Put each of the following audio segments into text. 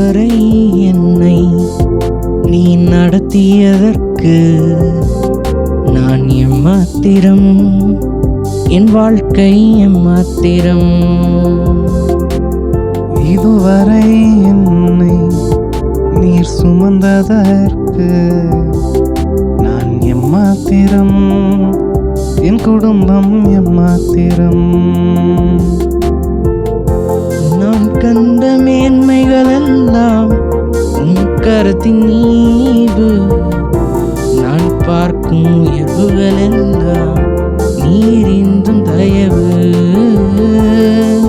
இதுவரை என்னை நீ நடத்தியதற்கு நான் எம்மாத்திரம், என் வாழ்க்கை எம்மாத்திரம். இதுவரை என்னை நீர் சுமந்ததற்கு நான் எம்மாத்திரம், என் குடும்பம் எம்மாத்திரம். நான் கண்ட மேன்மைகள் எல்லாம் உன் கரத்தின் நீவு, நான் பார்க்கும் உயர்வுகள் எல்லாம் நீரிந்தும் தயவு.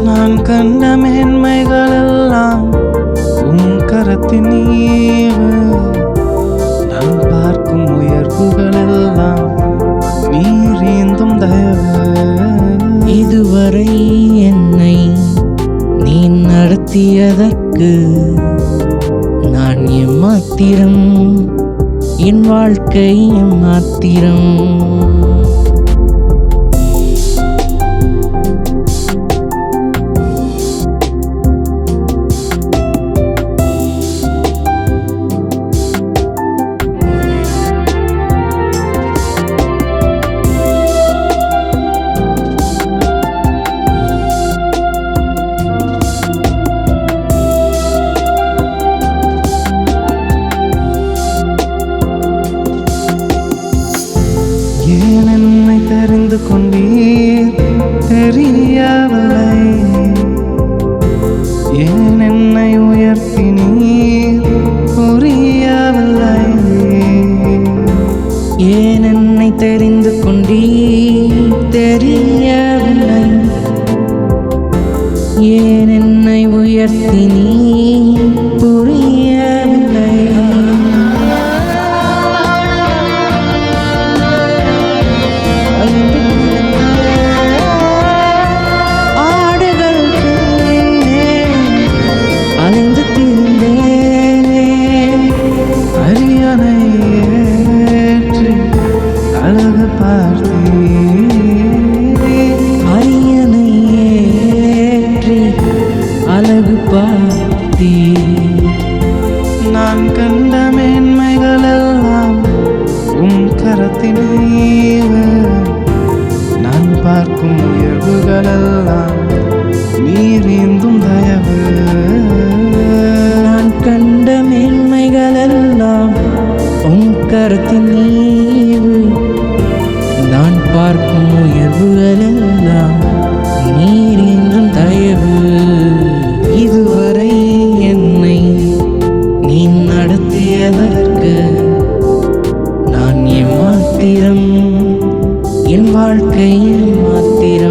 நான் கண்ட மேன்மைகள் எல்லாம் உன் கரத்தின் நீவு, நான் பார்க்கும் உயர்வுகள் எல்லாம் நீரேந்தும் தயவு. இதுவரை என்னை நீ நடத்தியதற்கு நான் எம்மாத்திரம், என் வாழ்க்கை எம்மாத்திரம். ஏன் என்னை தெரிந்து கொண்டீர் தெரியவில்லை, ஏன் என்னை உயர்த்தினீர் புரியவில்லை. ஏன் என்னை தெரிந்து கொண்டீர் தெரியவில்லை, ஏன் என்னை உயர்த்தினீர் புரியவில்லை. ஆடுகள் அலைந்து திரிந்தேனே, அரியணை ஏற்றி அழகு பார்த்தீர், அரியணை ஏற்றி அழகு பார்த்தீர். நான் கண்ட மேன்மைகள் எல்லாம் உன் கரத்தின் நீவு, நான் பார்க்கும் உயர்வுகள் எல்லாம் நீரேந்தும் தயவு. நான் கண்ட மேன்மைகள் எல்லாம் உன் கரத்தின் நீவு, நான் பார்க்கும் உயர்வுகள் எல்லாம் நீர் என்றும் தயவு. இதுவரை என்னை நீ நடத்தியதற்கு நான் எம்மாத்திரம், என் வாழ்க்கை எம்மாத்திரம்.